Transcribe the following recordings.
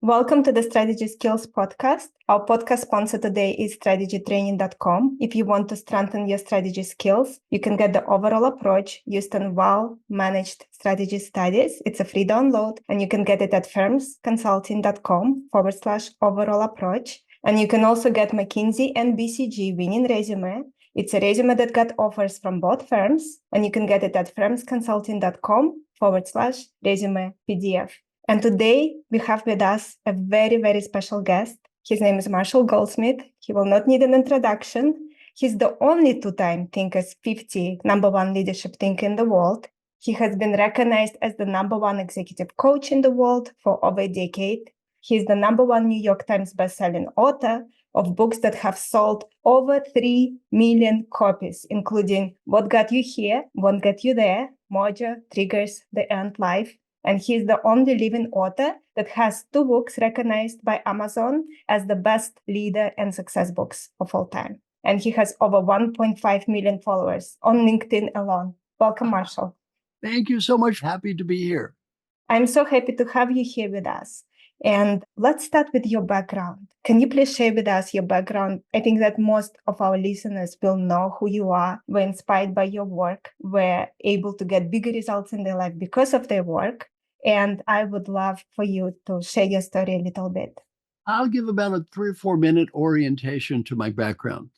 Welcome to the Strategy Skills podcast. Our podcast sponsor today is strategytraining.com. If you want to strengthen your strategy skills, you can get the overall approach used on well-managed strategy studies. It's a free download, and you can get it at firmsconsulting.com/overall approach. And you can also get McKinsey and BCG winning resume. It's a resume that got offers from both firms, and you can get it at firmsconsulting.com/resume PDF. And today we have with us a very, very special guest. His name is Marshall Goldsmith. He will not need an introduction. He's the only two-time Thinkers 50 #1 leadership thinker in the world. He has been recognized as the #1 executive coach in the world for over a decade. He's the #1 New York Times bestselling author of books that have sold over 3 million copies, including What Got You Here, What Got You There, Mojo, Triggers, The End Life. And he's the only living author that has 2 books recognized by Amazon as the best leader and success books of all time. And he has over 1.5 million followers on LinkedIn alone. Welcome, Marshall. Thank you so much. Happy to be here. I'm so happy to have you here with us. And let's start with your background. Can you please share with us your background? I think that most of our listeners will know who you are, were inspired by your work, were able to get bigger results in their life because of their work. And I would love for you to share your story a little bit. I'll give about a 3 or 4 minute orientation to my background.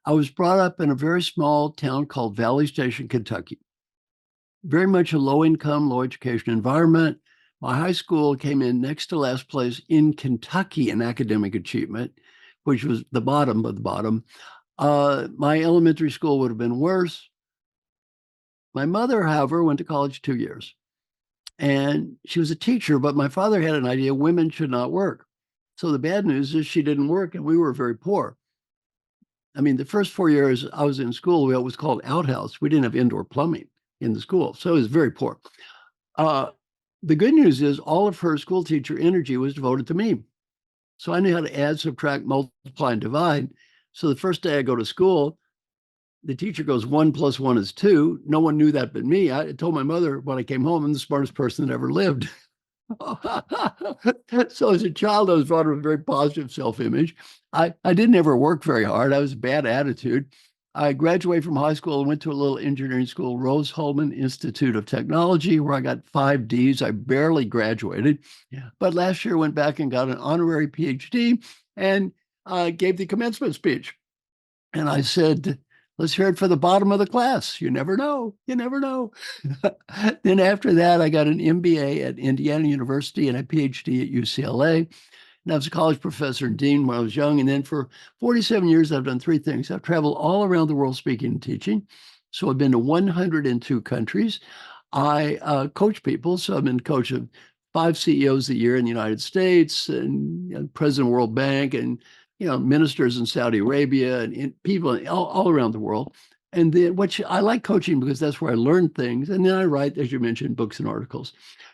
I was brought up in a very small town called Valley Station, Kentucky. Very much a low income, low education environment. My high school came in next to last place in Kentucky in academic achievement, which was the bottom of the bottom. My elementary school would have been worse. My mother, however, went to college 2 years. And she was a teacher, but my father had an idea women should not work. So the bad news is she didn't work, and we were very poor. I mean, the first 4 years I was in school, it was called outhouse. We didn't have indoor plumbing in the school, so it was very poor. The good news is all of her school teacher energy was devoted to me. So I knew how to add, subtract, multiply, and divide. So the first day I go to school, the teacher goes, 1 + 1 is 2. No one knew that but me. I told my mother when I came home, I'm the smartest person that ever lived. So as a child, I was brought up with a very positive self-image. I didn't ever work very hard. I was a bad attitude. I graduated from high school and went to a little engineering school, Rose-Hulman Institute of Technology, where I got 5 Ds. I barely graduated. Yeah. But last year, I went back and got an honorary PhD and gave the commencement speech. And I said, let's hear it for the bottom of the class. You never know. You never know. Then after that, I got an MBA at Indiana University and a PhD at UCLA. And I was a college professor and dean when I was young. And then for 47 years, I've done 3 things. I've traveled all around the world speaking and teaching. So I've been to 102 countries. I coach people. So I've been coach of 5 CEOs a year in the United States and President of World Bank and ministers in Saudi Arabia and people all around the world. And then I like coaching because that's where I learn things. And then I write, as you mentioned, books and articles.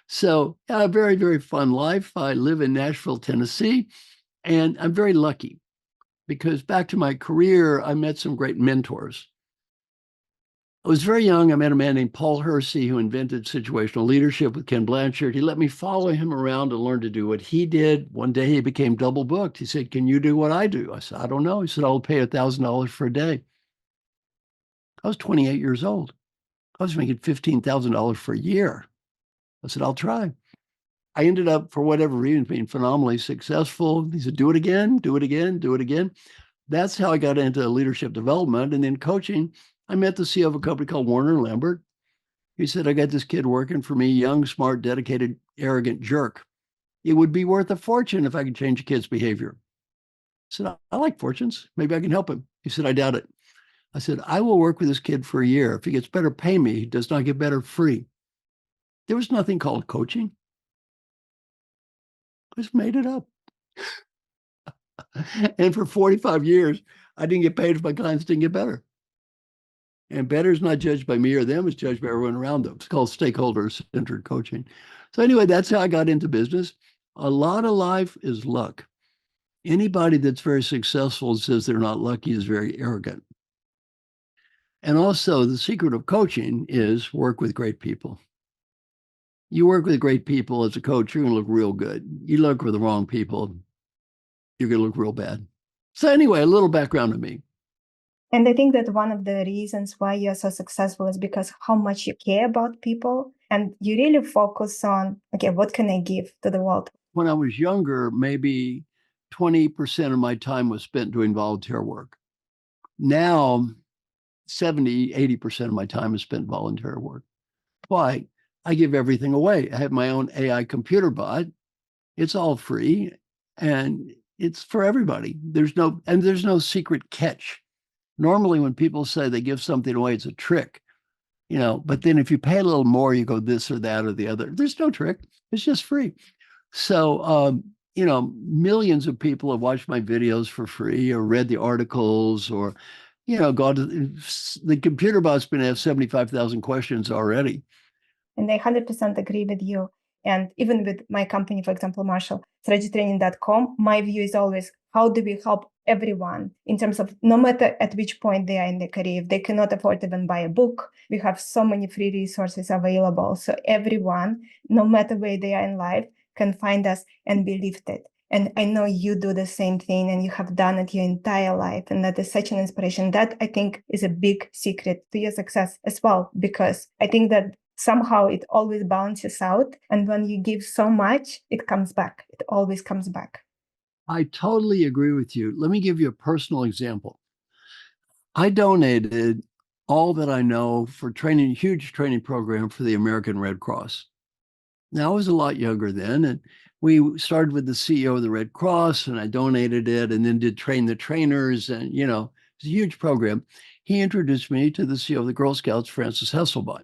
So a very, very fun life. I live in Nashville, Tennessee, and I'm very lucky because back to my career, I met some great mentors. I was very young. I met a man named Paul Hersey who invented situational leadership with Ken Blanchard. He let me follow him around and learn to do what he did. One day he became double booked. He said, can you do what I do? I said, I don't know. He said, I'll pay $1,000 for a day. I was 28 years old. I was making $15,000 for a year. I said, I'll try. I ended up, for whatever reason, being phenomenally successful. He said, do it again, do it again, do it again. That's how I got into leadership development. And then coaching, I met the CEO of a company called Warner Lambert. He said, I got this kid working for me, young, smart, dedicated, arrogant jerk. It would be worth a fortune if I could change a kid's behavior. I said, I like fortunes. Maybe I can help him. He said, I doubt it. I said, I will work with this kid for a year. If he gets better, pay me. He does not get better, free. There was nothing called coaching. I just made it up. And for 45 years, I didn't get paid if my clients didn't get better. And better is not judged by me or them, it's judged by everyone around them. It's called stakeholder-centered coaching. So anyway, that's how I got into business. A lot of life is luck. Anybody that's very successful and says they're not lucky is very arrogant. And also the secret of coaching is work with great people. You work with great people as a coach, you're going to look real good. You look with the wrong people, you're going to look real bad. So anyway, a little background on me. And I think that one of the reasons why you're so successful is because how much you care about people and you really focus on, okay, what can I give to the world? When I was younger, maybe 20% of my time was spent doing volunteer work. Now, 70, 80% of my time is spent volunteer work. Why? I give everything away. I have my own AI computer bot. It's all free and it's for everybody. There's no secret catch. Normally, when people say they give something away, it's a trick, but then if you pay a little more, you go this or that or the other. There's no trick. It's just free. So, millions of people have watched my videos for free or read the articles or, gone to the computer bot's been asked 75,000 questions already. And I 100% agree with you. And even with my company, for example, Marshall, strategytraining.com, my view is always, how do we help everyone in terms of no matter at which point they are in their career, if they cannot afford to even buy a book, we have so many free resources available. So everyone, no matter where they are in life, can find us and be lifted. And I know you do the same thing and you have done it your entire life. And that is such an inspiration. That I think is a big secret to your success as well, because I think that somehow it always balances out. And when you give so much, it comes back. It always comes back. I totally agree with you. Let me give you a personal example. I donated all that I know for training, huge training program for the American Red Cross. Now, I was a lot younger then, and we started with the CEO of the Red Cross, and I donated it and then did train the trainers, and, it's a huge program. He introduced me to the CEO of the Girl Scouts, Frances Hesselbein,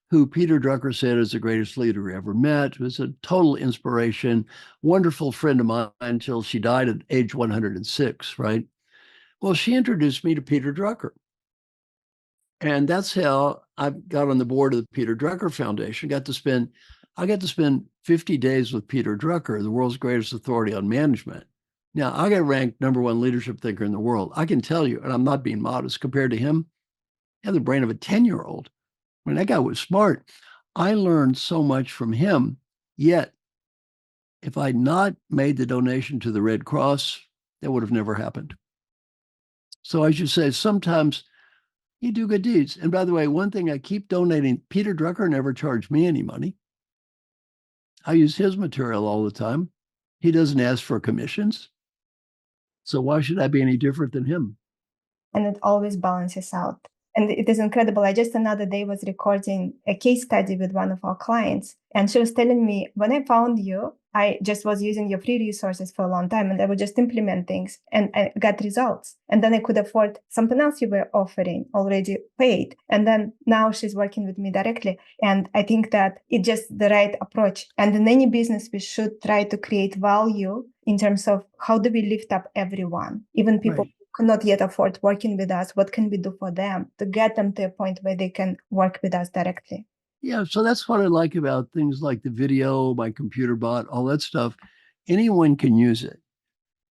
who Peter Drucker said is the greatest leader he ever met, was a total inspiration, wonderful friend of mine until she died at age 106, right? Well, she introduced me to Peter Drucker. And that's how I got on the board of the Peter Drucker Foundation. I got to spend 50 days with Peter Drucker, the world's greatest authority on management. Now, I got ranked #1 leadership thinker in the world. I can tell you, and I'm not being modest, compared to him, I have the brain of a 10-year-old. I mean, that guy was smart. I learned so much from him. Yet, if I'd not made the donation to the Red Cross, that would have never happened. So I should say, sometimes you do good deeds. And by the way, one thing I keep donating, Peter Drucker never charged me any money. I use his material all the time. He doesn't ask for commissions. So why should I be any different than him? And it always balances out. And it is incredible. I just another day was recording a case study with one of our clients. And she was telling me, when I found you, I just was using your free resources for a long time and I would just implement things and I got results. And then I could afford something else you were offering already paid. And then now she's working with me directly. And I think that it's just the right approach. And in any business, we should try to create value in terms of how do we lift up everyone, even people Right. cannot yet afford working with us. What can we do for them to get them to a point where they can work with us directly? Yeah, so that's what I like about things like the video, my computer bot, all that stuff. Anyone can use it,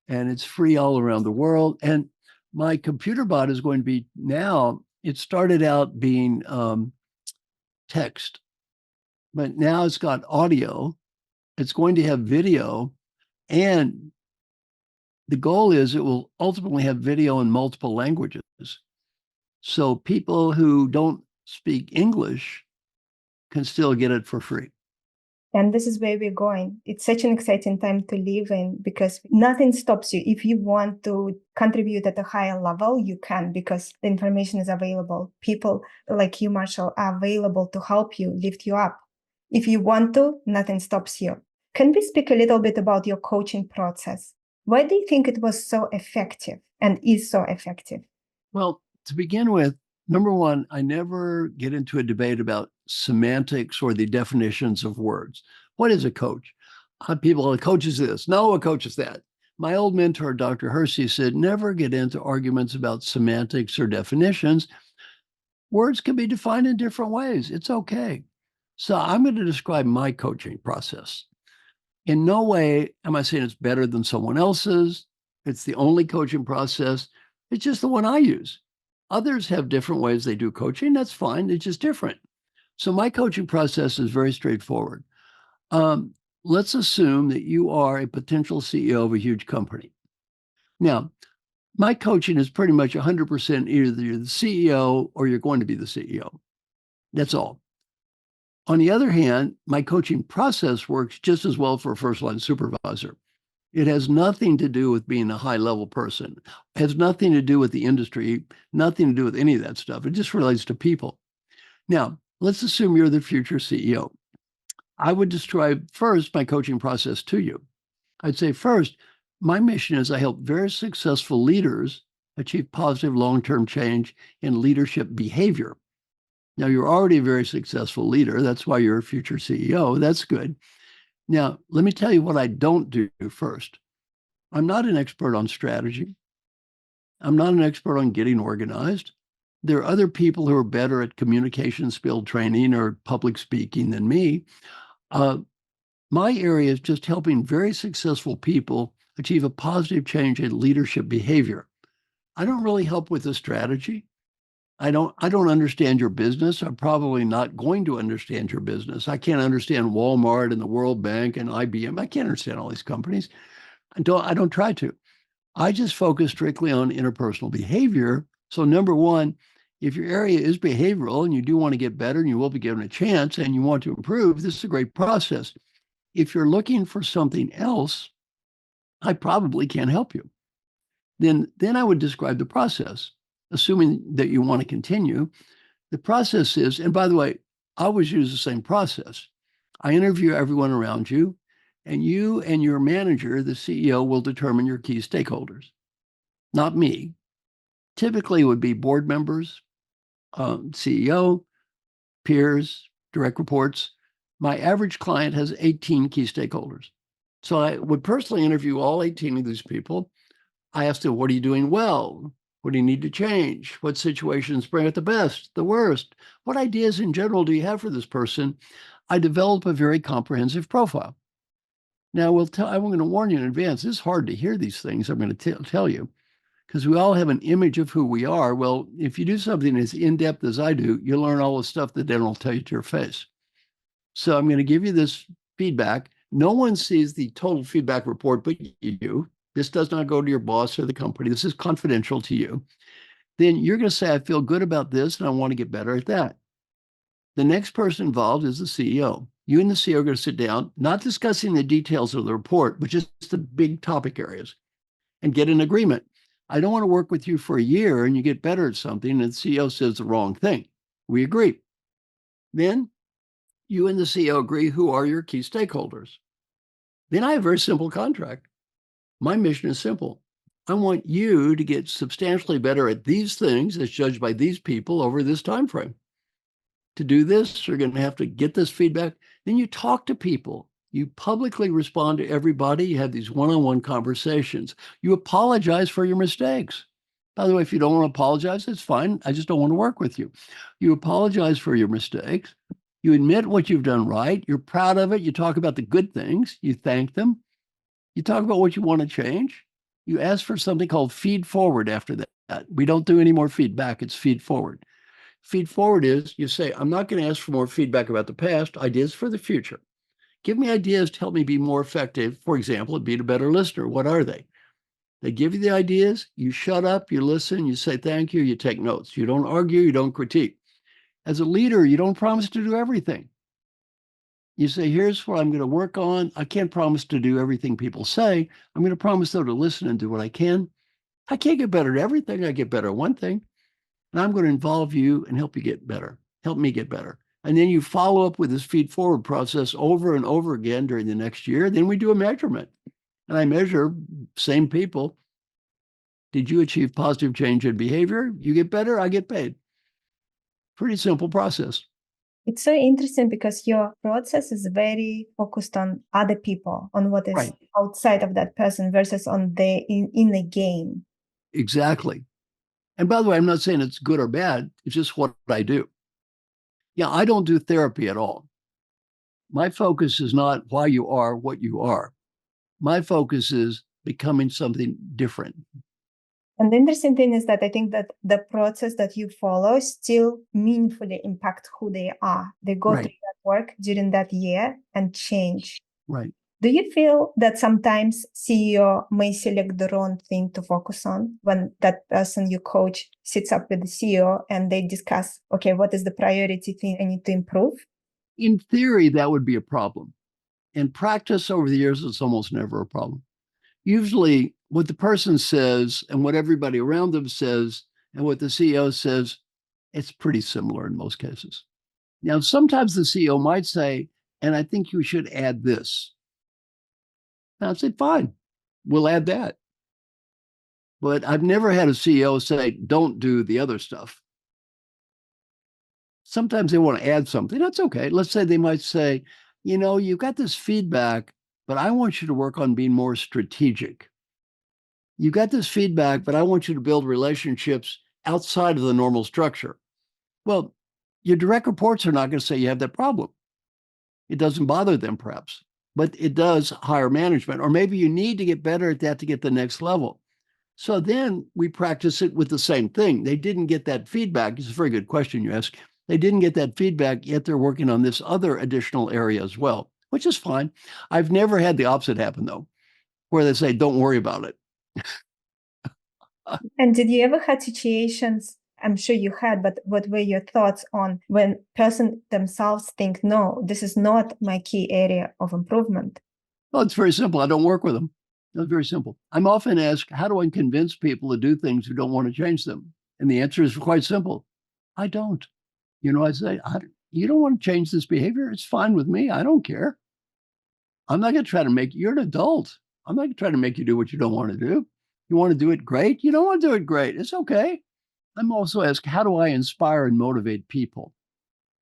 and it's free all around the world. And my computer bot is going to be now, it started out being text, but now it's got audio. It's going to have video, and the goal is it will ultimately have video in multiple languages. So people who don't speak English can still get it for free. And this is where we're going. It's such an exciting time to live in because nothing stops you. If you want to contribute at a higher level, you can because the information is available. People like you, Marshall, are available to help you, lift you up. If you want to, nothing stops you. Can we speak a little bit about your coaching process? Why do you think it was so effective and is so effective? Well, to begin with, number one, I never get into a debate about semantics or the definitions of words. What is a coach? People, a coach is this. No, a coach is that. My old mentor, Dr. Hersey, said, never get into arguments about semantics or definitions. Words can be defined in different ways. It's okay. So I'm going to describe my coaching process. In no way am I saying it's better than someone else's. It's the only coaching process. It's just the one I use. Others have different ways they do coaching. That's fine. It's just different. So my coaching process is very straightforward. Let's assume that you are a potential CEO of a huge company. Now, my coaching is pretty much 100% either you're the CEO or you're going to be the CEO. That's all. On the other hand, my coaching process works just as well for a first-line supervisor. It has nothing to do with being a high-level person. It has nothing to do with the industry, nothing to do with any of that stuff. It just relates to people. Now, let's assume you're the future CEO. I would describe first my coaching process to you. I'd say first, my mission is I help very successful leaders achieve positive long-term change in leadership behavior. Now, you're already a very successful leader. That's why you're a future CEO. That's good. Now, let me tell you what I don't do first. I'm not an expert on strategy. I'm not an expert on getting organized. There are other people who are better at communication skill training or public speaking than me. My area is just helping very successful people achieve a positive change in leadership behavior. I don't really help with the strategy. I don't understand your business. I'm probably not going to understand your business. I can't understand Walmart and the World Bank and IBM. I can't understand all these companies. I don't try to. I just focus strictly on interpersonal behavior. So number one, if your area is behavioral and you do want to get better and you will be given a chance and you want to improve, this is a great process. If you're looking for something else, I probably can't help you. Then I would describe the process, assuming that you want to continue. The process is, and by the way, I always use the same process. I interview everyone around you, and you and your manager, the CEO, will determine your key stakeholders, not me. Typically, it would be board members, CEO, peers, direct reports. My average client has 18 key stakeholders. So I would personally interview all 18 of these people. I asked them, what are you doing well? What do you need to change? What situations bring out the best, the worst? What ideas in general do you have for this person? I develop a very comprehensive profile. Now, I'm going to warn you in advance, it's hard to hear these things I'm going to tell you, because we all have an image of who we are. Well, if you do something as in-depth as I do, you learn all the stuff that then will tell you to your face. So I'm going to give you this feedback. No one sees the total feedback report but you do. This does not go to your boss or the company. This is confidential to you. Then you're going to say, I feel good about this and I want to get better at that. The next person involved is the CEO. You and the CEO are going to sit down, not discussing the details of the report, but just the big topic areas, and get an agreement. I don't want to work with you for a year and you get better at something and the CEO says the wrong thing. We agree. Then you and the CEO agree who are your key stakeholders. Then I have a very simple contract. My mission is simple. I want you to get substantially better at these things as judged by these people over this time frame. To do this, you're going to have to get this feedback. Then you talk to people. You publicly respond to everybody. You have these one-on-one conversations. You apologize for your mistakes. By the way, if you don't want to apologize, it's fine. I just don't want to work with you. You apologize for your mistakes. You admit what you've done right. You're proud of it. You talk about the good things. You thank them. You talk about what you want to change. You ask for something called feed forward after that. We don't do any more feedback. It's feed forward. Feed forward is you say, I'm not going to ask for more feedback about the past, ideas for the future. Give me ideas to help me be more effective. For example, being a better listener. What are they? They give you the ideas. You shut up, you listen, you say thank you, you take notes. You don't argue, you don't critique. As a leader, you don't promise to do everything. You say, here's what I'm going to work on. I can't promise to do everything people say. I'm going to promise, though, to listen and do what I can. I can't get better at everything. I get better at one thing. And I'm going to involve you and help you get better. Help me get better. And then you follow up with this feed forward process over and over again during the next year. Then we do a measurement. And I measure same people. Did you achieve positive change in behavior? You get better, I get paid. Pretty simple process. It's so interesting because your process is very focused on other people, on what is Right. outside of that person versus on the in the game. Exactly. And by the way, I'm not saying it's good or bad. It's just what I do. Yeah, I don't do therapy at all. My focus is not why you are what you are. My focus is becoming something different. And the interesting thing is that I think that the process that you follow still meaningfully impact who they are. They go Right. through that work during that year and change. Right. Do you feel that sometimes CEO may select the wrong thing to focus on when that person you coach sits up with the CEO and they discuss, okay, what is the priority thing I need to improve? In theory, that would be a problem. In practice over the years, it's almost never a problem. Usually, what the person says and what everybody around them says and what the CEO says, it's pretty similar in most cases. Now, sometimes the CEO might say, and I think you should add this. And I'd say, fine, we'll add that. But I've never had a CEO say, don't do the other stuff. Sometimes they want to add something. That's okay. Let's say they might say, you've got this feedback, but I want you to work on being more strategic. You got this feedback, but I want you to build relationships outside of the normal structure. Well, your direct reports are not going to say you have that problem. It doesn't bother them, perhaps, but it does higher management. Or maybe you need to get better at that to get the next level. So then we practice it with the same thing. They didn't get that feedback. It's a very good question you ask. They didn't get that feedback, yet they're working on this other additional area as well, which is fine. I've never had the opposite happen, though, where they say, don't worry about it. And did you ever had situations, I'm sure you had, but what were your thoughts on when person themselves think, no, this is not my key area of improvement? Well, it's very simple. I don't work with them. It's very simple. I'm often asked, how do I convince people to do things who don't want to change them? And the answer is quite simple. I don't. I say, you don't want to change this behavior? It's fine with me. I don't care. I'm not going to try to you're an adult. I'm not going to try to make you do what you don't want to do. You want to do it great? You don't want to do it great. It's okay. I'm also asked, how do I inspire and motivate people?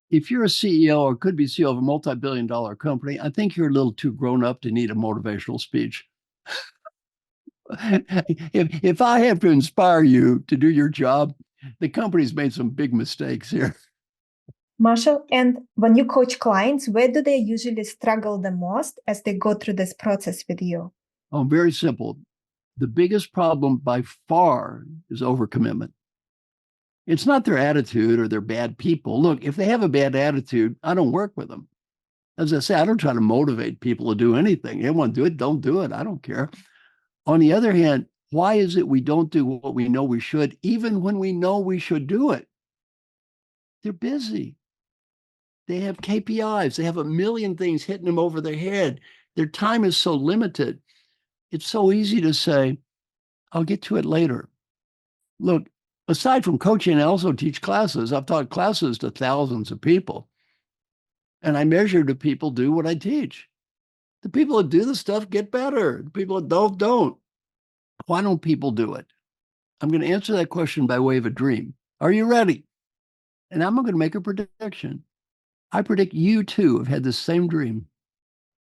If you're a CEO or could be CEO of a multi-billion-dollar company, I think you're a little too grown up to need a motivational speech. if I have to inspire you to do your job, the company's made some big mistakes here. Marshall, and when you coach clients, where do they usually struggle the most as they go through this process with you? Oh, very simple. The biggest problem by far is overcommitment. It's not their attitude or they're bad people. Look, if they have a bad attitude, I don't work with them. As I say, I don't try to motivate people to do anything. They want to do it, don't do it. I don't care. On the other hand, why is it we don't do what we know we should, even when we know we should do it? They're busy. They have KPIs. They have a million things hitting them over their head. Their time is so limited. It's so easy to say, I'll get to it later. Look, aside from coaching, I also teach classes. I've taught classes to thousands of people. And I measure, do people do what I teach? The people that do the stuff get better. The people that don't. Why don't people do it? I'm going to answer that question by way of a dream. Are you ready? And I'm going to make a prediction. I predict you too have had the same dream.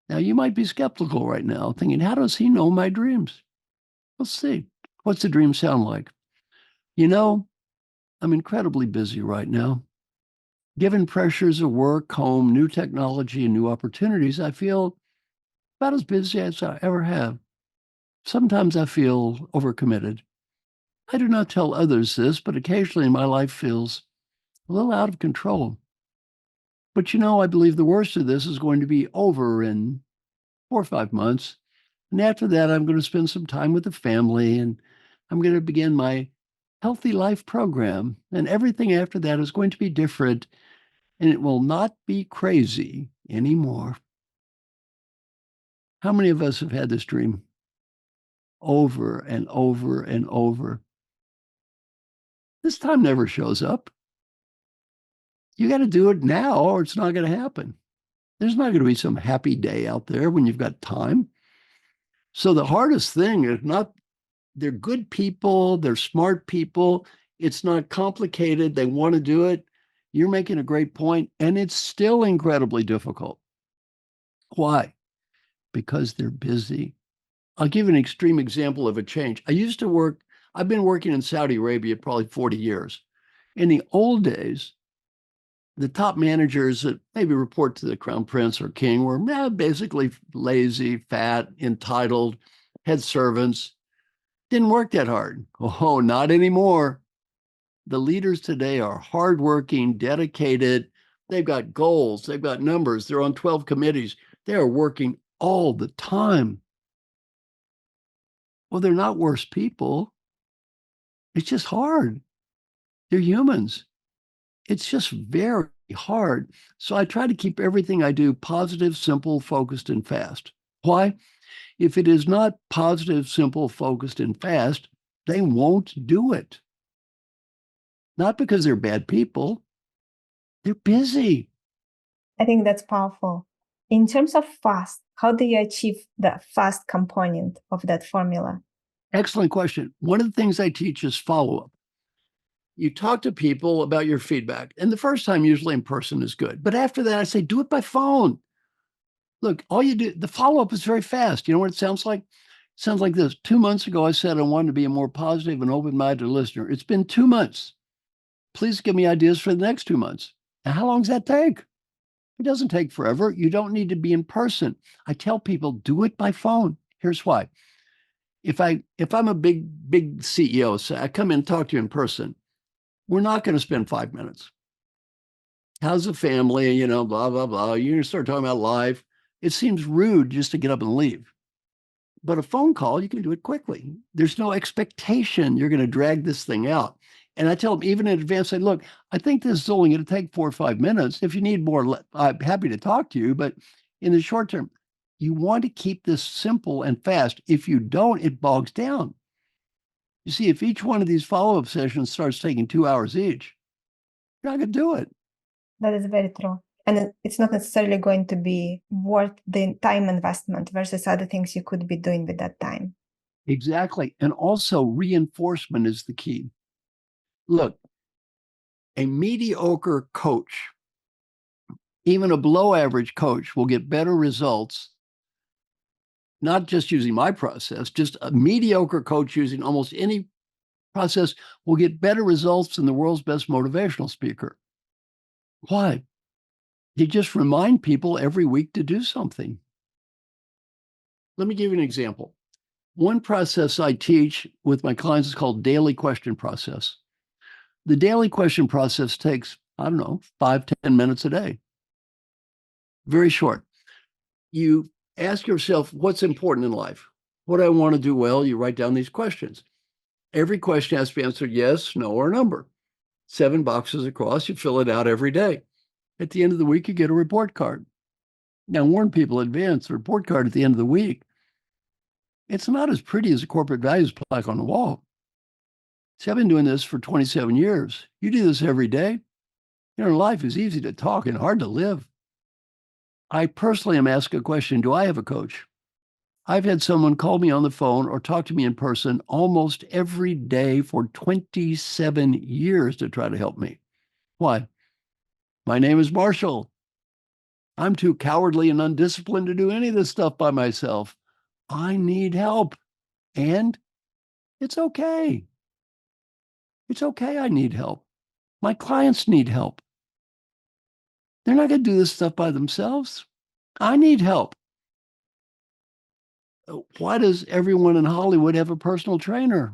Now, you might be skeptical right now, thinking, how does he know my dreams? Let's see. What's the dream sound like? I'm incredibly busy right now. Given pressures of work, home, new technology, and new opportunities, I feel about as busy as I ever have. Sometimes I feel overcommitted. I do not tell others this, but occasionally my life feels a little out of control. But I believe the worst of this is going to be over in 4 or 5 months. And after that, I'm going to spend some time with the family and I'm going to begin my healthy life program. And everything after that is going to be different and it will not be crazy anymore. How many of us have had this dream over and over and over? This time never shows up. You got to do it now or it's not going to happen. There's not going to be some happy day out there when you've got time. So the hardest thing is not, they're good people, they're smart people. It's not complicated. They want to do it. You're making a great point, and it's still incredibly difficult. Why? Because they're busy. I'll give an extreme example of a change. I've been working in Saudi Arabia probably 40 years. In the old days, the top managers that maybe report to the crown prince or king were basically lazy, fat, entitled, had servants. Didn't work that hard. Oh, not anymore. The leaders today are hardworking, dedicated. They've got goals, they've got numbers, they're on 12 committees. They are working all the time. Well, they're not worse people. It's just hard. They're humans. It's just very hard. So I try to keep everything I do positive, simple, focused, and fast. Why? If it is not positive, simple, focused, and fast, they won't do it. Not because they're bad people, they're busy. I think that's powerful. In terms of fast, how do you achieve the fast component of that formula? Excellent question. One of the things I teach is follow up. You talk to people about your feedback, and the first time, usually in person, is good. But after that, I say, do it by phone. Look, all you do, the follow up is very fast. You know what it sounds like? It sounds like this. 2 months ago, I said I wanted to be a more positive and open minded listener. It's been 2 months. Please give me ideas for the next 2 months. And how long does that take? It doesn't take forever. You don't need to be in person. I tell people, do it by phone. Here's why. If I'm a big CEO, say I come in and talk to you in person, we're not going to spend 5 minutes. How's the family? You know, blah, blah, blah. You're going to start talking about life. It seems rude just to get up and leave. But a phone call, you can do it quickly. There's no expectation you're going to drag this thing out. And I tell them, even in advance, say, look, I think this is only going to take 4 or 5 minutes. If you need more, I'm happy to talk to you. But in the short term, you want to keep this simple and fast. If you don't, it bogs down. You see, if each one of these follow-up sessions starts taking 2 hours each, you're not going to do it. That is very true. And it's not necessarily going to be worth the time investment versus other things you could be doing with that time. Exactly. And also reinforcement is the key. Look, a mediocre coach, even a below average coach, will get better results, not just using my process, just a mediocre coach using almost any process will get better results than the world's best motivational speaker. Why? You just remind people every week to do something. Let me give you an example. One process I teach with my clients is called daily question process. The daily question process takes, 5-10 minutes a day. Very short. You ask yourself, what's important in life? What do I want to do well? You write down these questions. Every question has to be answered yes, no, or number. 7 boxes across. You fill it out every day. At the end of the week, you get a report card. Now, warn people in advance, the report card at the end of the week, it's not as pretty as a corporate values plaque on the wall. See, I've been doing this for 27 years. You do this every day. Life is easy to talk and hard to live. I personally am asked a question, do I have a coach? I've had someone call me on the phone or talk to me in person almost every day for 27 years to try to help me. Why? My name is Marshall. I'm too cowardly and undisciplined to do any of this stuff by myself. I need help. And it's okay. It's okay I need help. My clients need help. They're not going to do this stuff by themselves. I need help. Why does everyone in Hollywood have a personal trainer?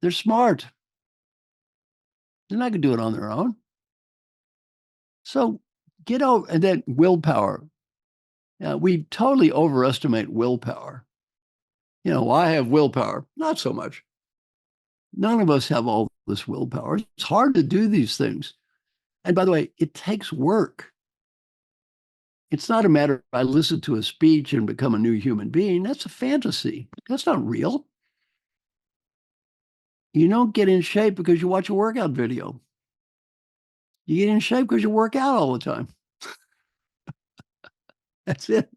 They're smart. They're not going to do it on their own. So get out, and then willpower. We totally overestimate willpower. I have willpower. Not so much. None of us have all this willpower. It's hard to do these things. And by the way, it takes work. It's not a matter of I listen to a speech and become a new human being. That's a fantasy. That's not real. You don't get in shape because you watch a workout video. You get in shape because you work out all the time. That's it.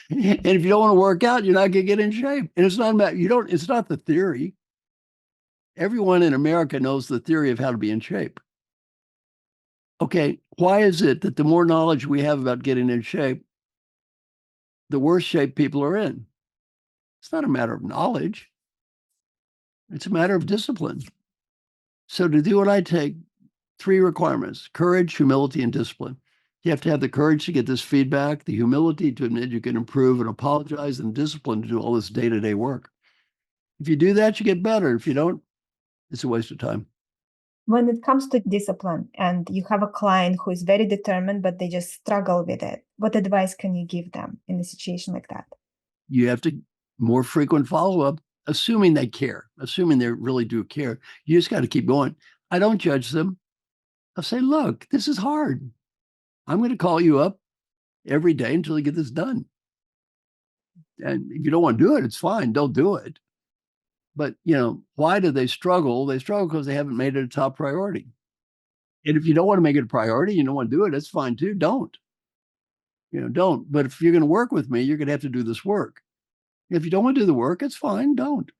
And if you don't want to work out, you're not going to get in shape. And it's not about, it's not the theory. Everyone in America knows the theory of how to be in shape. Okay, why is it that the more knowledge we have about getting in shape, the worse shape people are in? It's not a matter of knowledge. It's a matter of discipline. So to do what I take, 3 requirements: courage, humility, and discipline. You have to have the courage to get this feedback, the humility to admit you can improve and apologize, and discipline to do all this day-to-day work. If you do that, you get better. If you don't, it's a waste of time. When it comes to discipline and you have a client who is very determined, but they just struggle with it, what advice can you give them in a situation like that? You have to more frequent follow-up, assuming they care, assuming they really do care. You just got to keep going. I don't judge them. I'll say, look, this is hard. I'm going to call you up every day until you get this done. And if you don't want to do it, it's fine. Don't do it. But, why do they struggle? They struggle because they haven't made it a top priority. And if you don't want to make it a priority, you don't want to do it, that's fine too. Don't. Don't. But if you're going to work with me, you're going to have to do this work. If you don't want to do the work, it's fine. Don't.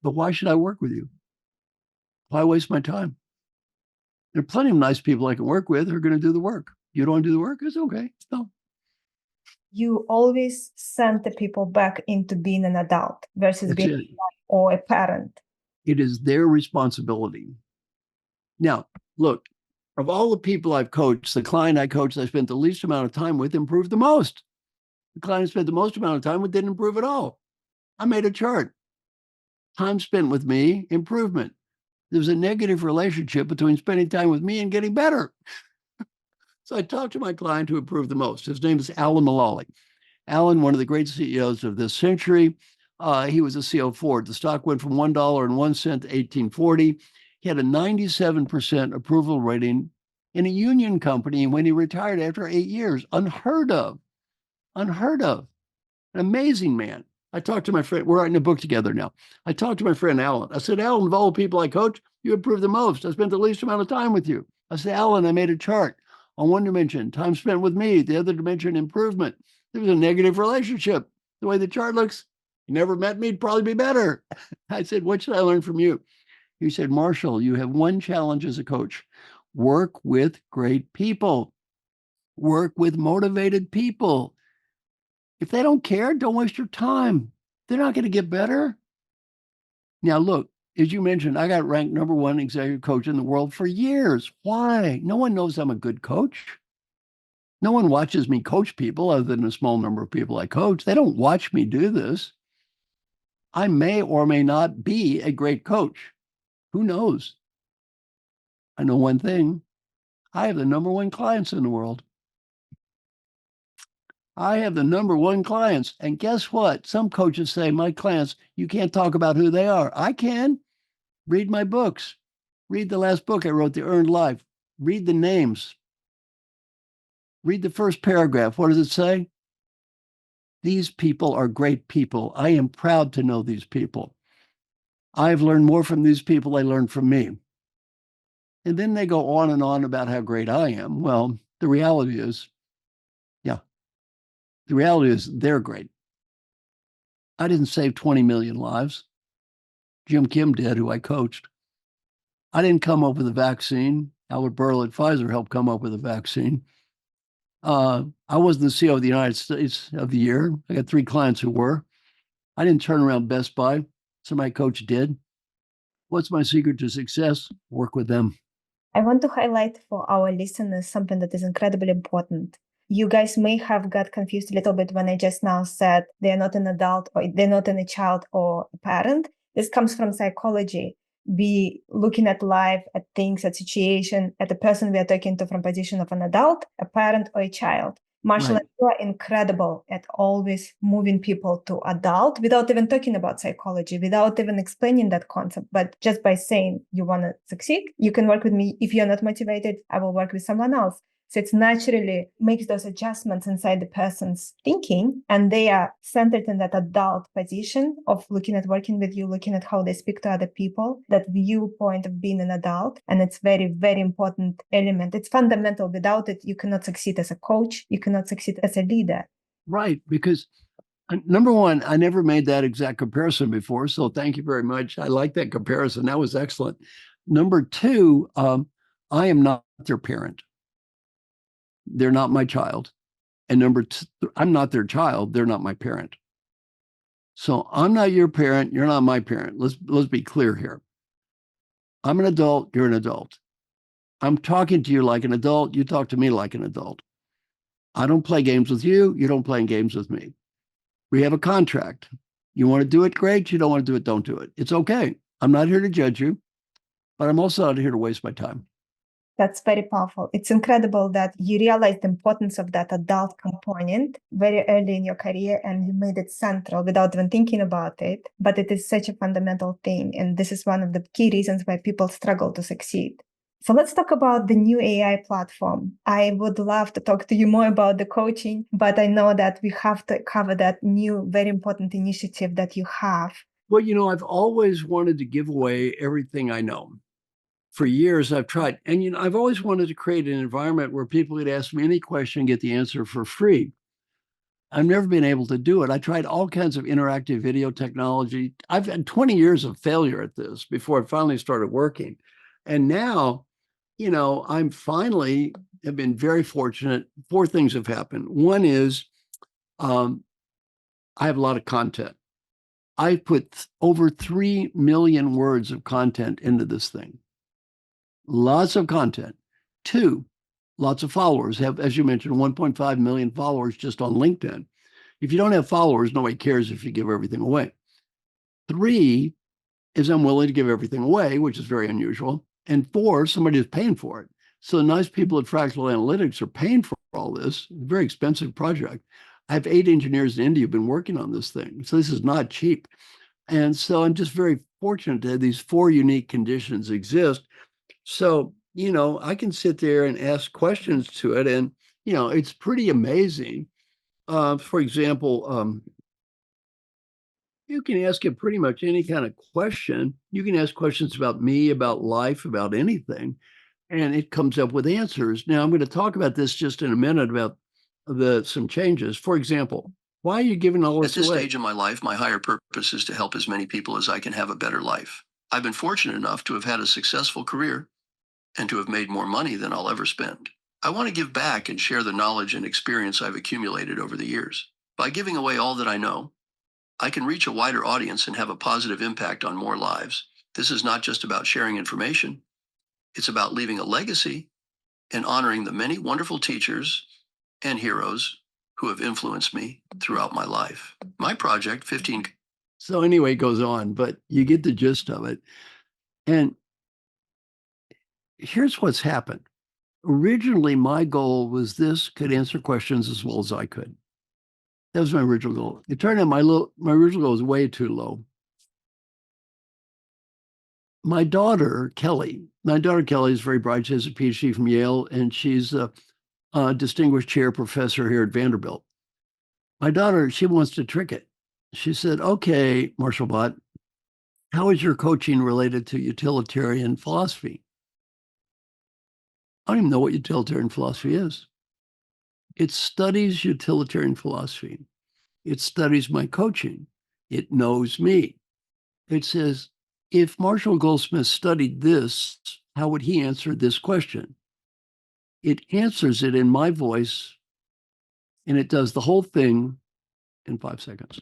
But why should I work with you? Why waste my time? There are plenty of nice people I can work with who are going to do the work. You don't want to do the work? It's okay. No. You always send the people back into being an adult versus being a child or a parent. It is their responsibility. Now, look, of all the people I've coached, the client I coached, I spent the least amount of time with improved the most. The client I spent the most amount of time with didn't improve at all. I made a chart. Time spent with me, improvement. There's a negative relationship between spending time with me and getting better. So I talked to my client who improved the most. His name is Alan Mulally. Alan, one of the great CEOs of this century. He was a CEO of Ford. The stock went from $1.01 to 1840. He had a 97% approval rating in a union company when he retired after 8 years. Unheard of. Unheard of. An amazing man. I talked to my friend. We're writing a book together now. I talked to my friend Alan. I said, Alan, of all the people I coach, you improved the most. I spent the least amount of time with you. I said, Alan, I made a chart. On one dimension, time spent with me. The other dimension, improvement. There was a negative relationship. The way the chart looks, you never met me, it'd probably be better. I said, what should I learn from you? He said, Marshall, you have one challenge as a coach. Work with great people. Work with motivated people. If they don't care, don't waste your time. They're not going to get better. Now, look, as you mentioned, I got ranked #1 executive coach in the world for years. Why? No one knows I'm a good coach. No one watches me coach people other than a small number of people I coach. They don't watch me do this. I may or may not be a great coach. Who knows? I know one thing. I have the #1 clients in the world. I have the #1 clients. And guess what? Some coaches say, my clients, you can't talk about who they are. I can. Read my books. Read the last book I wrote, The Earned Life. Read the names. Read the first paragraph. What does it say? These people are great people. I am proud to know these people. I've learned more from these people than they learned from me. And then they go on and on about how great I am. Well, the reality is they're great. I didn't save 20 million lives. Jim Kim did, who I coached. I didn't come up with a vaccine. Albert Bourla at Pfizer helped come up with a vaccine. I wasn't the CEO of the United States of the year. I got 3 clients who were. I didn't turn around Best Buy. Somebody coach did. What's my secret to success? Work with them. I want to highlight for our listeners something that is incredibly important. You guys may have got confused a little bit when I just now said they're not an adult or they're not a child or a parent. This comes from psychology. Be looking at life, at things, at situation, at the person we are talking to from position of an adult, a parent, or a child. Marshall, Right. you are incredible at always moving people to adult without even talking about psychology, without even explaining that concept. But just by saying you want to succeed, you can work with me. If you're not motivated, I will work with someone else. So it naturally makes those adjustments inside the person's thinking, and they are centered in that adult position of looking at working with you, looking at how they speak to other people, that viewpoint of being an adult. And it's very, very important element. It's fundamental. Without it, you cannot succeed as a coach. You cannot succeed as a leader. Right. Because #1, I never made that exact comparison before. So thank you very much. I like that comparison. That was excellent. #2, I am not their parent. They're not my child. And #2, I'm not their child. They're not my parent. So I'm not your parent. You're not my parent. Let's be clear here. I'm an adult. You're an adult. I'm talking to you like an adult. You talk to me like an adult. I don't play games with you. You don't play games with me. We have a contract. You want to do it, great. You don't want to do it, don't do it. It's okay. I'm not here to judge you, but I'm also not here to waste my time. That's very powerful. It's incredible that you realized the importance of that adult component very early in your career and you made it central without even thinking about it. But it is such a fundamental thing. And this is one of the key reasons why people struggle to succeed. So let's talk about the new AI platform. I would love to talk to you more about the coaching, but I know that we have to cover that new, very important initiative that you have. Well, I've always wanted to give away everything I know. For years, I've tried. And, I've always wanted to create an environment where people could ask me any question and get the answer for free. I've never been able to do it. I tried all kinds of interactive video technology. I've had 20 years of failure at this before I finally started working. And now, I'm finally have been very fortunate. 4 things have happened. One is I have a lot of content. I put over 3 million words of content into this thing. Lots of content. 2, lots of followers. Have, as you mentioned, 1.5 million followers just on LinkedIn. If you don't have followers, nobody cares if you give everything away. 3 is I'm willing to give everything away, which is very unusual. And 4, somebody is paying for it. So the nice people at Fractal Analytics are paying for all this. Very expensive project. I have 8 engineers in India who've been working on this thing. So this is not cheap. And so I'm just very fortunate that these 4 unique conditions exist. So, I can sit there and ask questions to it, and, it's pretty amazing. For example, you can ask it pretty much any kind of question. You can ask questions about me, about life, about anything, and it comes up with answers. Now, I'm going to talk about this just in a minute about some changes. For example, why are you giving all this away? At this stage in my life, my higher purpose is to help as many people as I can have a better life. I've been fortunate enough to have had a successful career and to have made more money than I'll ever spend. I want to give back and share the knowledge and experience I've accumulated over the years. By giving away all that I know, I can reach a wider audience and have a positive impact on more lives. This is not just about sharing information. It's about leaving a legacy and honoring the many wonderful teachers and heroes who have influenced me throughout my life. My project, 15. So anyway, it goes on, but you get the gist of it. And here's what's happened. Originally, my goal was this could answer questions as well as I could. That was my original goal. It turned out my original goal was way too low. My daughter, Kelly is very bright. She has a PhD from Yale, and she's a distinguished chair professor here at Vanderbilt. My daughter, she wants to trick it. She said, okay, Marshall Bot, how is your coaching related to utilitarian philosophy? I don't even know what utilitarian philosophy is. It studies utilitarian philosophy. It studies my coaching. It knows me. It says, if Marshall Goldsmith studied this, how would he answer this question? It answers it in my voice, and it does the whole thing in 5 seconds.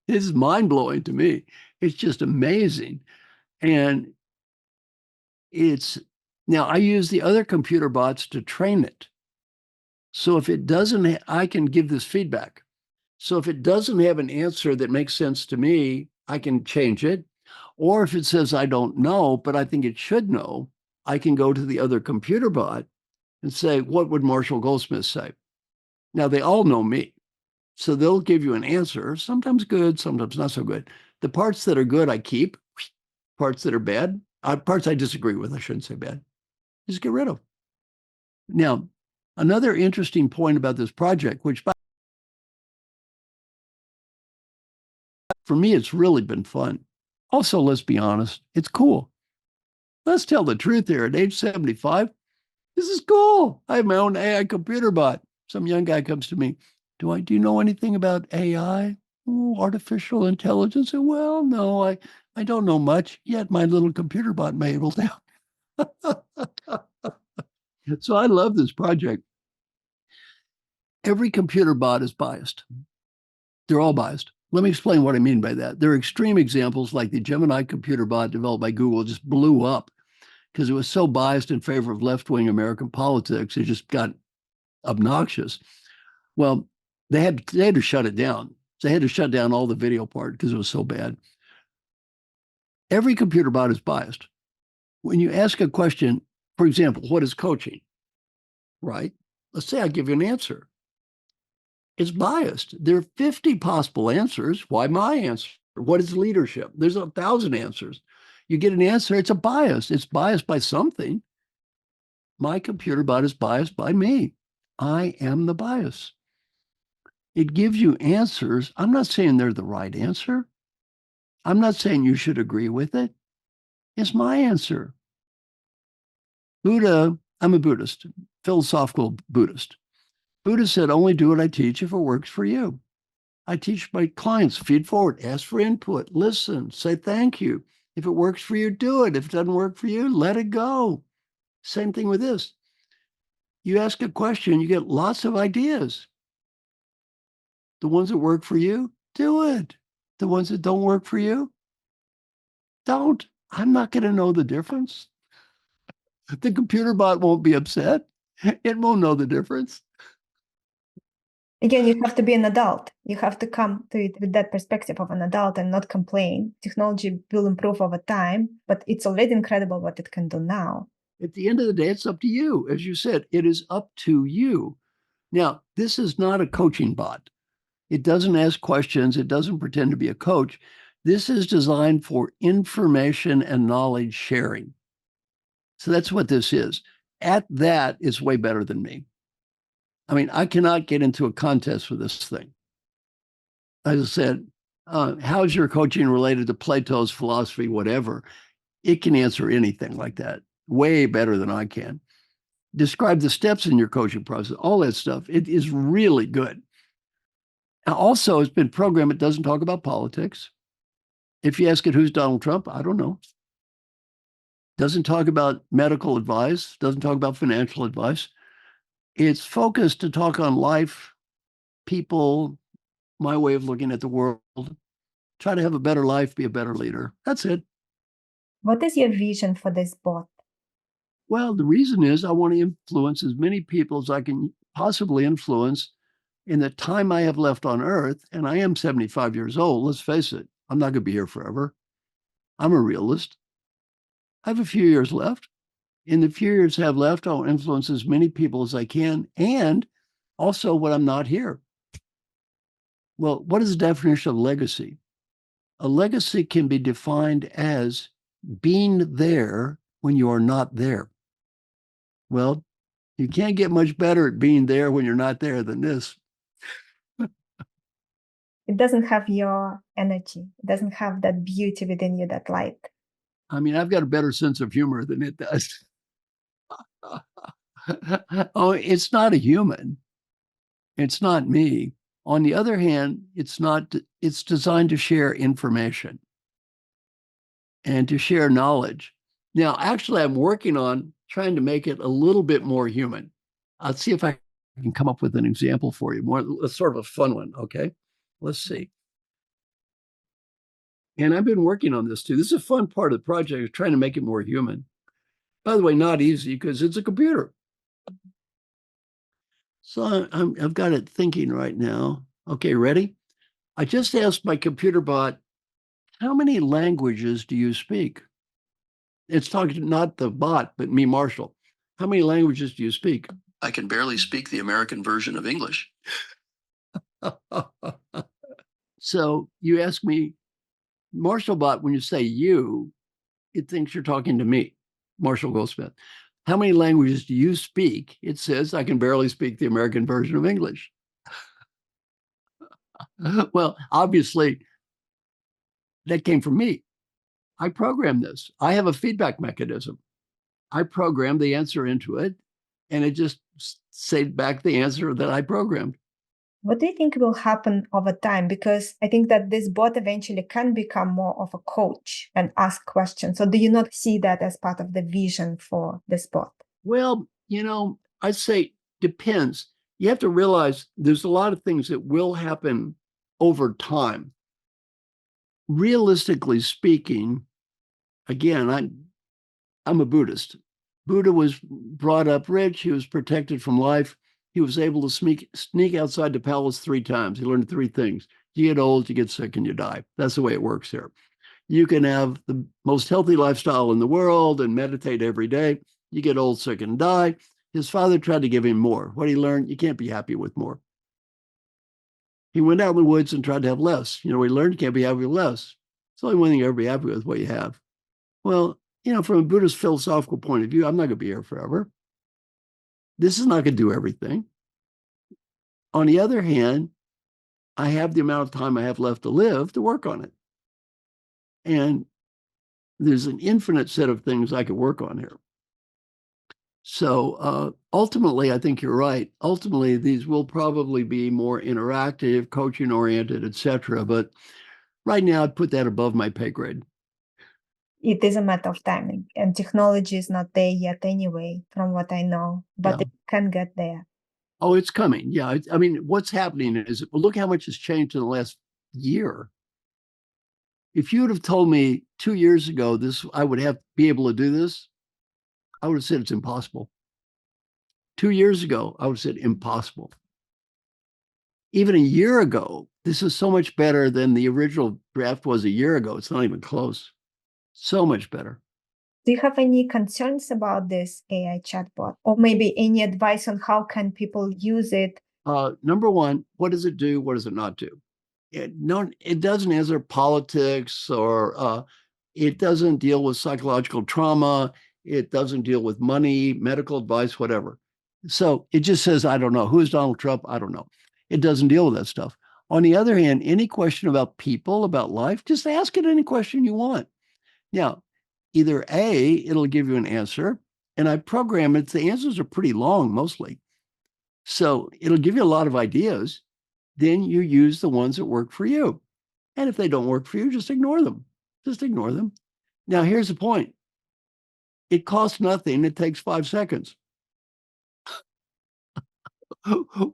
This is mind-blowing to me. It's just amazing. And now I use the other computer bots to train it. So if it doesn't, I can give this feedback. So if it doesn't have an answer that makes sense to me, I can change it. Or if it says, I don't know, but I think it should know, I can go to the other computer bot and say, what would Marshall Goldsmith say? Now, they all know me. So they'll give you an answer, sometimes good, sometimes not so good. The parts that are good, I keep. Parts that are bad, parts I disagree with, I shouldn't say bad, just get rid of. Now, another interesting point about this project, which for me, it's really been fun. Also, let's be honest, it's cool. Let's tell the truth here. At age 75, this is cool. I have my own AI computer bot. Some young guy comes to me. Do you know anything about AI? Oh, artificial intelligence? Well, no, I don't know much. Yet my little computer bot may be able to. So I love this project. Every computer bot is biased. They're all biased. Let me explain what I mean by that. There are extreme examples like the Gemini computer bot developed by Google just blew up because it was so biased in favor of left-wing American politics. It just got obnoxious. Well, They had to shut it down. They had to shut down all the video part because it was so bad. Every computer bot is biased. When you ask a question, for example, what is coaching? Right? Let's say I give you an answer. It's biased. There are 50 possible answers. Why my answer? What is leadership? There's 1,000 answers. You get an answer, it's a bias. It's biased by something. My computer bot is biased by me. I am the bias. It gives you answers. I'm not saying they're the right answer. I'm not saying you should agree with it. It's my answer. Buddha, I'm a Buddhist, philosophical Buddhist. Buddha said, only do what I teach if it works for you. I teach my clients, feed forward, ask for input, listen, say thank you. If it works for you, do it. If it doesn't work for you, let it go. Same thing with this. You ask a question, you get lots of ideas. The ones that work for you, do it. The ones that don't work for you, don't. I'm not going to know the difference. The computer bot won't be upset. It won't know the difference. Again, you have to be an adult. You have to come to it with that perspective of an adult and not complain. Technology will improve over time, but it's already incredible what it can do now. At the end of the day, it's up to you. As you said, it is up to you. Now, this is not a coaching bot. It doesn't ask questions. It doesn't pretend to be a coach. This is designed for information and knowledge sharing. So that's what this is. At that, it's way better than me. I mean, I cannot get into a contest with this thing. As I said, how's your coaching related to Plato's philosophy, whatever? It can answer anything like that, way better than I can. Describe the steps in your coaching process, all that stuff. It is really good. Now, also, it's been programmed. It doesn't talk about politics. If you ask it, who's Donald Trump? I don't know. Doesn't talk about medical advice. Doesn't talk about financial advice. It's focused to talk on life, people, my way of looking at the world, try to have a better life, be a better leader. That's it. What is your vision for this bot? Well, the reason is I want to influence as many people as I can possibly influence in the time I have left on Earth. And I am 75 years old. Let's face it, I'm not going to be here forever. I'm a realist. I have a few years left. In the few years I have left, I'll influence as many people as I can, and also when I'm not here. Well, what is the definition of legacy? A legacy can be defined as being there when you are not there. Well, you can't get much better at being there when you're not there than this. It doesn't have your energy. It doesn't have that beauty within you, that light. I mean, I've got a better sense of humor than it does. Oh, it's not a human. It's not me. On the other hand, it's designed to share information and to share knowledge. Now, actually, I'm working on trying to make it a little bit more human. I'll see if I can come up with an example for you. More, sort of a fun one, okay? Let's see. And I've been working on this too. This is a fun part of the project, is trying to make it more human. By the way, not easy because it's a computer. So I've got it thinking right now. Okay, ready? I just asked my computer bot, how many languages do you speak? It's talking to not the bot, but me, Marshall. How many languages do you speak? I can barely speak the American version of English. So you ask me, Marshall bot, when you say you, it thinks you're talking to me, Marshall Goldsmith. How many languages do you speak? It says, I can barely speak the American version of English. Well, obviously, that came from me. I programmed this. I have a feedback mechanism. I programmed the answer into it, and it just saved back the answer that I programmed. What do you think will happen over time? Because I think that this bot eventually can become more of a coach and ask questions. So do you not see that as part of the vision for this bot? Well, I'd say depends. You have to realize there's a lot of things that will happen over time. Realistically speaking, again, I'm a Buddhist. Buddha was brought up rich. He was protected from life. he was able to sneak outside the palace 3 times. He learned 3 things. You get old, you get sick, and you die. That's the way it works here. You can have the most healthy lifestyle in the world and meditate every day. You get old, sick, and die. His father tried to give him more. What he learned, you can't be happy with more. He went out in the woods and tried to have less. He learned you can't be happy with less. It's only one thing you ever be happy with, what you have. Well, from a Buddhist philosophical point of view, I'm not going to be here forever. This is not going to do everything. On the other hand, I have the amount of time I have left to live to work on it. And there's an infinite set of things I could work on here. So ultimately, I think you're right. Ultimately, these will probably be more interactive, coaching oriented, etc. But right now, I'd put that above my pay grade. It is a matter of timing, and technology is not there yet anyway, from what I know, but Yeah. it can get there. Oh, it's coming. Yeah. I mean, what's happening is, look how much has changed in the last year. If you would have told me 2 years ago I would be able to do this, I would have said it's impossible. 2 years ago, I would have said impossible. Even a year ago, this is so much better than the original draft was a year ago. It's not even close. So much better. Do you have any concerns about this AI chatbot, or maybe any advice on how can people use it? Number one, what does it do? What does it not do? It doesn't answer politics, or it doesn't deal with psychological trauma. It doesn't deal with money, medical advice, whatever. So it just says, I don't know. Who's Donald Trump? I don't know. It doesn't deal with that stuff. On the other hand, any question about people, about life, just ask it any question you want. Now, either A, it'll give you an answer, and I program it. The answers are pretty long mostly. So it'll give you a lot of ideas. Then you use the ones that work for you. And if they don't work for you, just ignore them. Just ignore them. Now, here's the point. It costs nothing. It takes 5 seconds.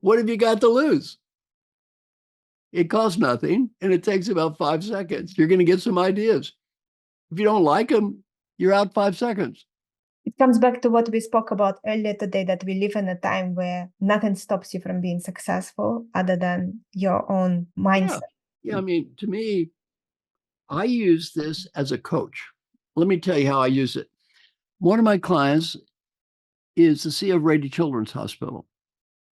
What have you got to lose? It costs nothing, and it takes about 5 seconds. You're going to get some ideas. If you don't like them, you're out 5 seconds. It comes back to what we spoke about earlier today, that we live in a time where nothing stops you from being successful other than your own mindset. Yeah, I mean, to me, I use this as a coach. Let me tell you how I use it. One of my clients is the CEO of Rady Children's Hospital.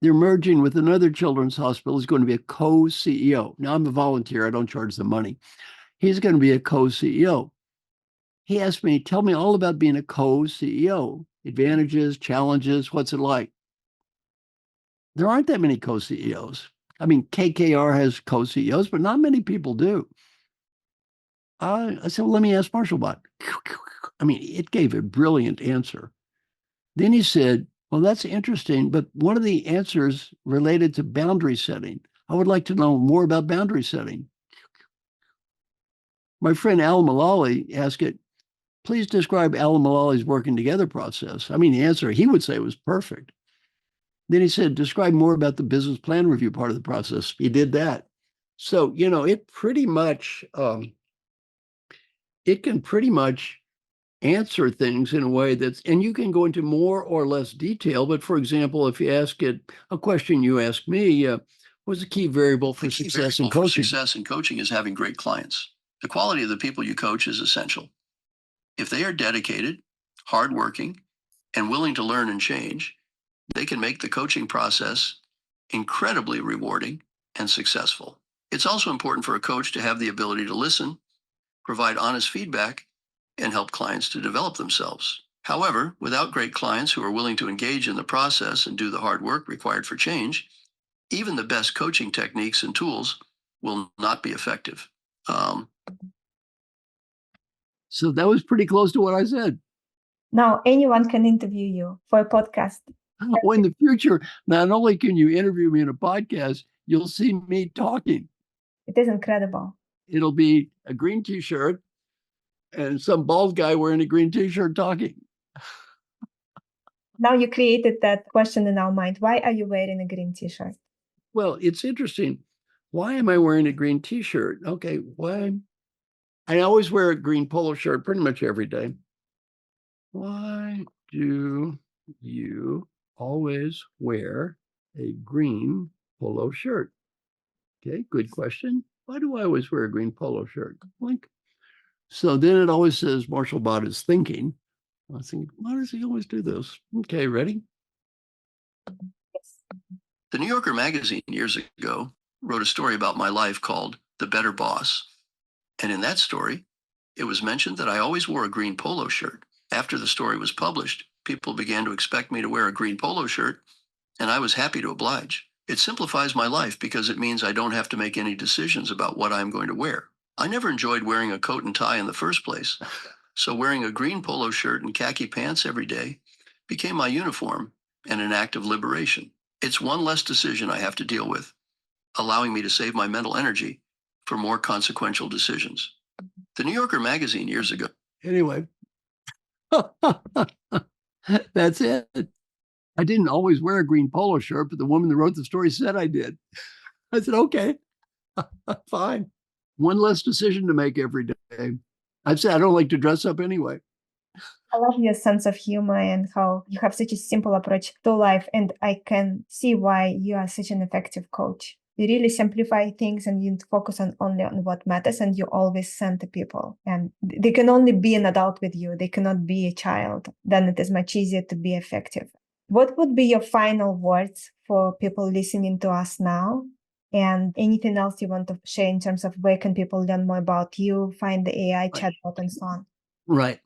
They're merging with another children's hospital. He's going to be a co-CEO. Now, I'm a volunteer. I don't charge them money. He's going to be a co-CEO. He asked me, tell me all about being a co-CEO, advantages, challenges, what's it like? There aren't that many co-CEOs. I mean, KKR has co-CEOs, but not many people do. I said, well, let me ask Marshall about it. I mean, it gave a brilliant answer. Then he said, well, that's interesting, but one of the answers related to boundary setting. I would like to know more about boundary setting. My friend Al Mullally asked it, please describe Al and Mullally's working together process. I mean, the answer he would say was perfect. Then he said, describe more about the business plan review part of the process. He did that. So, it pretty much, it can pretty much answer things in a way and you can go into more or less detail. But for example, if you ask it a question you asked me, what's the key variable for success in coaching? Success in coaching is having great clients. The quality of the people you coach is essential. If they are dedicated, hardworking, and willing to learn and change, they can make the coaching process incredibly rewarding and successful. It's also important for a coach to have the ability to listen, provide honest feedback, and help clients to develop themselves. However, without great clients who are willing to engage in the process and do the hard work required for change, even the best coaching techniques and tools will not be effective. So that was pretty close to what I said. Now anyone can interview you for a podcast. Well, in the future, not only can you interview me in a podcast, you'll see me talking. It is incredible. It'll be a green t-shirt and some bald guy wearing a green t-shirt talking. Now you created that question in our mind. Why are you wearing a green t-shirt? Well, it's interesting. Why am I wearing a green t-shirt? Okay, why? I always wear a green polo shirt pretty much every day. Why do you always wear a green polo shirt? Okay, good question. Why do I always wear a green polo shirt? Blink. So then it always says Marshall Bot is thinking. I think, why does he always do this? Okay, ready? The New Yorker magazine years ago wrote a story about my life called The Better Boss. And in that story, it was mentioned that I always wore a green polo shirt. After the story was published, people began to expect me to wear a green polo shirt, and I was happy to oblige. It simplifies my life because it means I don't have to make any decisions about what I'm going to wear. I never enjoyed wearing a coat and tie in the first place, so wearing a green polo shirt and khaki pants every day became my uniform and an act of liberation. It's one less decision I have to deal with, allowing me to save my mental energy for more consequential decisions. The New Yorker magazine years ago. Anyway, that's it. I didn't always wear a green polo shirt, but the woman that wrote the story said I did. I said, okay, fine. One less decision to make every day. I've said I don't like to dress up anyway. I love your sense of humor and how you have such a simple approach to life. And I can see why you are such an effective coach. You really simplify things and you focus on only on what matters, and you always center people. And they can only be an adult with you. They cannot be a child. Then it is much easier to be effective. What would be your final words for people listening to us now? And anything else you want to share in terms of where can people learn more about you, find the AI chatbot and so on? Right.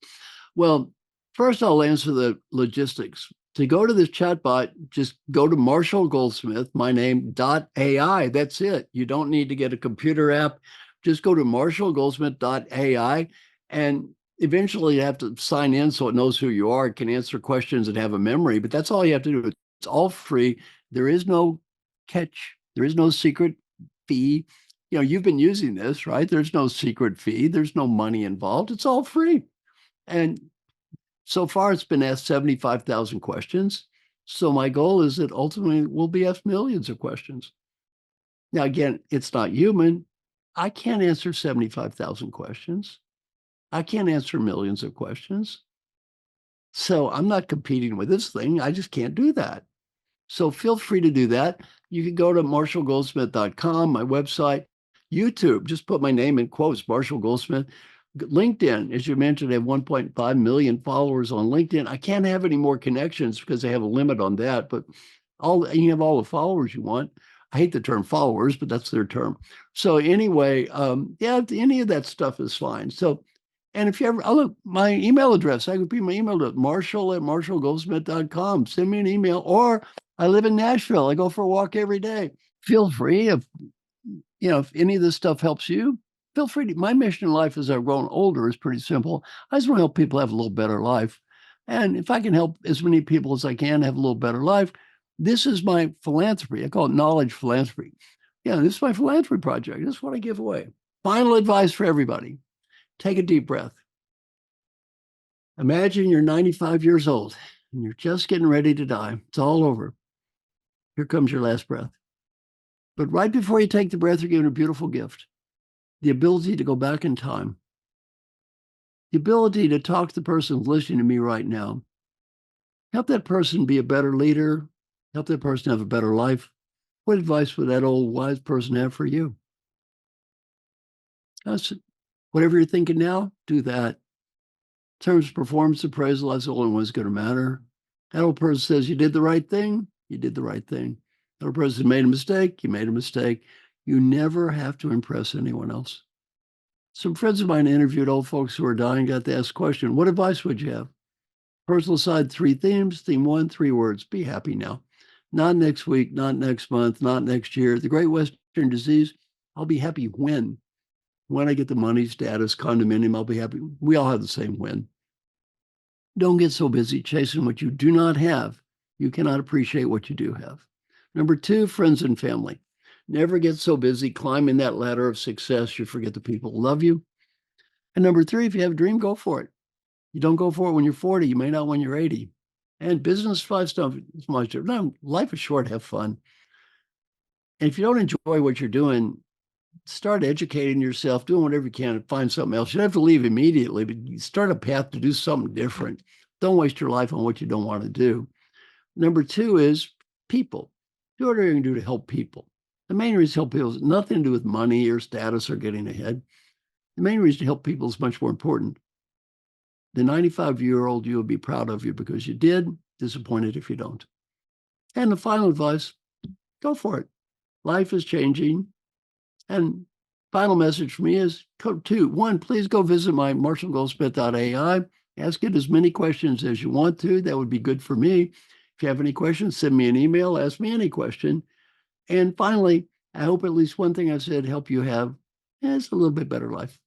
Well, first I'll answer the logistics. To go to this chatbot, just go to Marshall Goldsmith, my name, .ai. That's it. You don't need to get a computer app. Just go to marshallgoldsmith.ai, and eventually you have to sign in so it knows who you are. It can answer questions and have a memory, but that's all you have to do. It's all free. There is no catch. There is no secret fee. You've been using this, right? There's no secret fee. There's no money involved. It's all free. And so far, it's been asked 75,000 questions. So my goal is that ultimately we'll be asked millions of questions. Now, again, it's not human. I can't answer 75,000 questions. I can't answer millions of questions. So I'm not competing with this thing. I just can't do that. So feel free to do that. You can go to marshallgoldsmith.com, my website, YouTube. Just put my name in quotes, Marshall Goldsmith. LinkedIn, as you mentioned, I have 1.5 million followers on LinkedIn. I can't have any more connections because they have a limit on that, but you have all the followers you want. I hate the term followers, but that's their term. So anyway, yeah, any of that stuff is fine. So, and if you ever, look, my email address, I could be my email to marshall@marshallgoldsmith.com. Send me an email, or I live in Nashville. I go for a walk every day. Feel free if any of this stuff helps you, feel free to. My mission in life as I've grown older is pretty simple. I just want to help people have a little better life. And if I can help as many people as I can have a little better life, this is my philanthropy. I call it knowledge philanthropy. This is my philanthropy project. This is what I give away. Final advice for everybody. Take a deep breath. Imagine you're 95 years old and you're just getting ready to die. It's all over. Here comes your last breath. But right before you take the breath, you're given a beautiful gift. The ability to go back in time. The ability to talk to the person who's listening to me right now. Help that person be a better leader. Help that person have a better life. What advice would that old wise person have for you? Whatever you're thinking now, do that. In terms of performance appraisal, that's the only one that's going to matter. That old person says you did the right thing, you did the right thing. That old person made a mistake, you made a mistake. You never have to impress anyone else. Some friends of mine interviewed old folks who are dying, got to ask the question, what advice would you have? Personal side, 3 themes. Theme 1, 3 words. Be happy now. Not next week, not next month, not next year. The Great Western Disease, I'll be happy when. When I get the money, status, condominium, I'll be happy. We all have the same when. Don't get so busy chasing what you do not have. You cannot appreciate what you do have. Number 2, friends and family. Never get so busy climbing that ladder of success you forget the people who love you. And number 3, if you have a dream, go for it. You don't go for it when you're 40, you may not when you're 80. And business 5 stuff is much different. Life is short, have fun. And if you don't enjoy what you're doing, start educating yourself, doing whatever you can to find something else. You don't have to leave immediately, but you start a path to do something different. Don't waste your life on what you don't want to do. Number 2 is people. do whatever you can do to help people. The main reason to help people has nothing to do with money or status or getting ahead. The main reason to help people is much more important. The 95-year-old you will be proud of you because you did, disappointed if you don't. And the final advice, go for it. Life is changing. And final message for me is two. One, please go visit my marshallgoldsmith.ai. Ask it as many questions as you want to. That would be good for me. If you have any questions, send me an email, ask me any question. And finally, I hope at least one thing I said help you have is a little bit better life.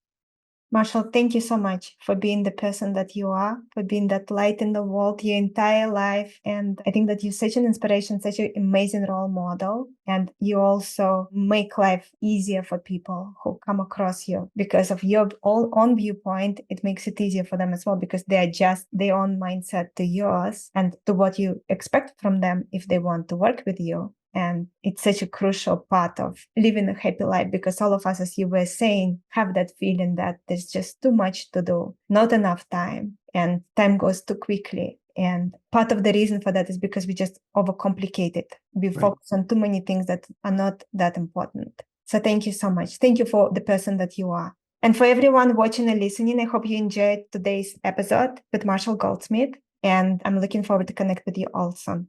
Marshall, thank you so much for being the person that you are, for being that light in the world your entire life. And I think that you're such an inspiration, such an amazing role model. And you also make life easier for people who come across you because of your own viewpoint. It makes it easier for them as well because they adjust their own mindset to yours and to what you expect from them if they want to work with you. And it's such a crucial part of living a happy life because all of us, as you were saying, have that feeling that there's just too much to do, not enough time, and time goes too quickly. And part of the reason for that is because we just overcomplicate it. We focus on too many things that are not that important. So thank you so much. Thank you for the person that you are. And for everyone watching and listening, I hope you enjoyed today's episode with Marshall Goldsmith. And I'm looking forward to connect with you all soon.